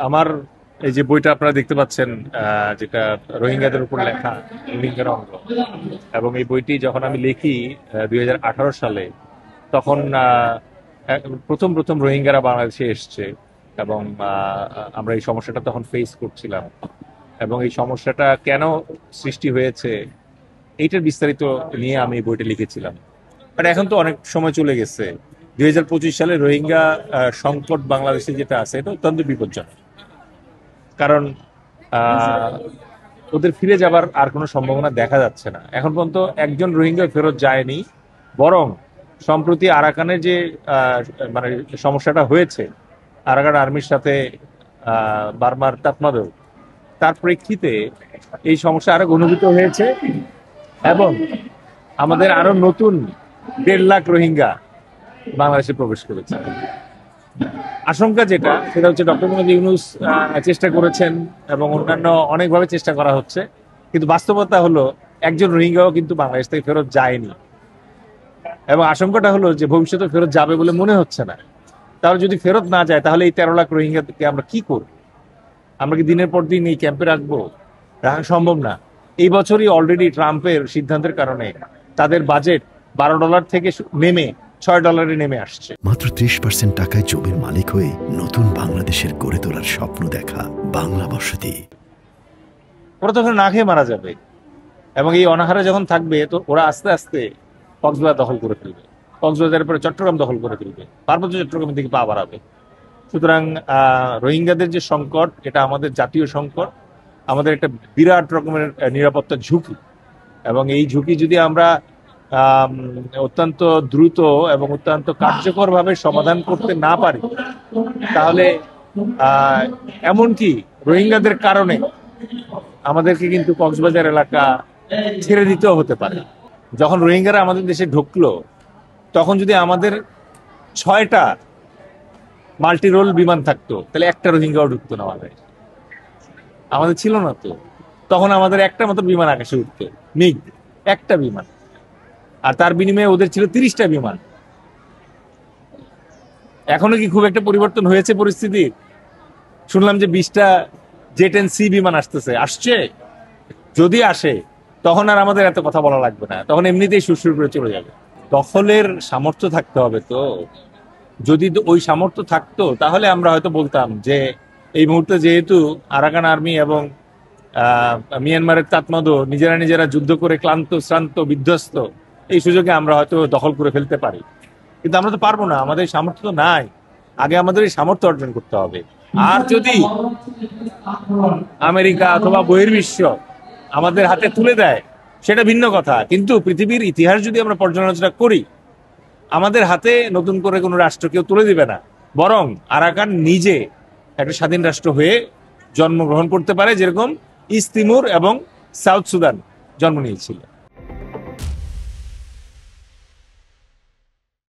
আমার এই যে বইটা আপনারা দেখতে পাচ্ছেন, যেটা রোহিঙ্গাদের উপর লেখা, রোহিঙ্গার অঙ্গ, এবং এই বইটি যখন আমি লিখি 2018 সালে, তখন প্রথম প্রথম রোহিঙ্গারা বাংলাদেশে এসছে, এবং আমরা এই সমস্যাটা তখন ফেস করছিলাম, এবং এই সমস্যাটা কেন সৃষ্টি হয়েছে এইটার বিস্তারিত নিয়ে আমি এই বইটা লিখেছিলাম। বাট এখন তো অনেক সময় চলে গেছে। 2025 সালে রোহিঙ্গা সংকট বাংলাদেশে যেটা আছে, এটা অত্যন্ত বিপজ্জনক। কারণ আহ, ওদের ফিরে যাবার আর কোনো সম্ভাবনা দেখা যাচ্ছে না। এখন পর্যন্ত একজন রোহিঙ্গা ফেরত যায়নি, বরং সম্প্রতি আরাকানের যে মানে সমস্যাটা হয়েছে, আরাকান আর্মির সাথে বার্মার তাতমাদের, তার প্রেক্ষিতে এই সমস্যা আরো ঘনীভূত হয়েছে, এবং আমাদের আরো নতুন 1.5 লাখ রোহিঙ্গা বাংলাদেশে প্রবেশ করেছে। আশঙ্কা যেটা, সেটা হচ্ছে ডক্টর মোহাম্মদ ইউনূস চেষ্টা করেছেন, এবং অন্যান্য অনেকভাবে চেষ্টা করা হচ্ছে, কিন্তু বাস্তবতা হলো একজন রোহিঙ্গাও কিন্তু বাংলাদেশ থেকে ফেরত যায়নি, এবং আশঙ্কাটা হলো যে ভবিষ্যতে ফেরত যাবে বলে মনে হচ্ছে না। তাহলে যদি ফেরত না যায়, তাহলে এই 13 লাখ রোহিঙ্গাকে আমরা কি করব? আমরা কি দিনের পর দিন এই ক্যাম্পে রাখবো? রাখা সম্ভব না। এই বছরই অলরেডি ট্রাম্পের সিদ্ধান্তের কারণে তাদের বাজেট $12 থেকে নেমে $6 নেমে আসছে। মাত্র 30% টাকায় জমির মালিক হয়ে নতুন বাংলাদেশের গড়ে তোলার স্বপ্ন দেখা বাংলা বসতি। ওরা তখন না খেয়ে মারা যাবে, এবং এই অনাহারে যখন থাকবে, তো ওরা আস্তে আস্তে কক্সবাজার দখল করে ফেলবে, কক্সবাজারের পরে চট্টগ্রাম দখল করে ফেলবে, পার্বত্য চট্টগ্রামের দিকে পা বাড়াবে। সুতরাং রোহিঙ্গাদের যে সংকট, এটা আমাদের জাতীয় সংকট, আমাদের একটা বিরাট রকমের নিরাপত্তা ঝুঁকি, এবং এই ঝুঁকি যদি আমরা অত্যন্ত দ্রুত এবং অত্যন্ত কার্যকরভাবে সমাধান করতে না পারি, তাহলে এমনকি রোহিঙ্গাদের কারণে আমাদেরকে কিন্তু কক্সবাজার এলাকা ছেড়ে দিতেও হতে পারে। যখন রোহিঙ্গারা আমাদের দেশে ঢুকলো, তখন যদি আমাদের 6টা মাল্টি রোল বিমান থাকতো, তাহলে একটা রোহিঙ্গাও ঢুকতো না আমাদের ছিল না তো। তখন আমাদের একটা মাত্র বিমান আকাশে উঠতো, মিগ, একটা বিমান, আর তার বিনিময়ে ওদের ছিল 30টা বিমান। এখনো কি খুব একটা পরিবর্তন হয়েছে পরিস্থিতি? শুনলাম যে 20টা জেট-10C বিমান আসছে। যদি আসে, তখন আর আমাদের এত কথা বলা লাগবে না, তখন এমনিতেই সুরসুর করে চলে যাবে। দখলের সামর্থ্য থাকতে হবে তো। যদি ওই সামর্থ্য থাকতো, তাহলে আমরা হয়তো বলতাম যে এই মুহূর্তে যেহেতু আরাকান আর্মি এবং মিয়ানমারের তাতমাদো নিজেরা যুদ্ধ করে ক্লান্ত, শ্রান্ত, বিধ্বস্ত, এই সুযোগে আমরা হয়তো দখল করে ফেলতে পারি। কিন্তু আমরা তো পারবো না, আমাদের সামর্থ্য তো নাই। আগে আমাদের এই সামর্থ্য অর্জন করতে হবে। আর যদি আমেরিকা অথবা বহির্বিশ্ব আমাদের হাতে তুলে দেয়, সেটা ভিন্ন কথা। কিন্তু পৃথিবীর ইতিহাস যদি আমরা পর্যালোচনা করি, আমাদের হাতে নতুন করে কোনো রাষ্ট্র কেউ তুলে দিবে না, বরং আরাকান নিজে একটা স্বাধীন রাষ্ট্র হয়ে জন্মগ্রহণ করতে পারে, যেরকম ইস্ট তিমুর এবং সাউথ সুদান জন্ম নিয়েছিল।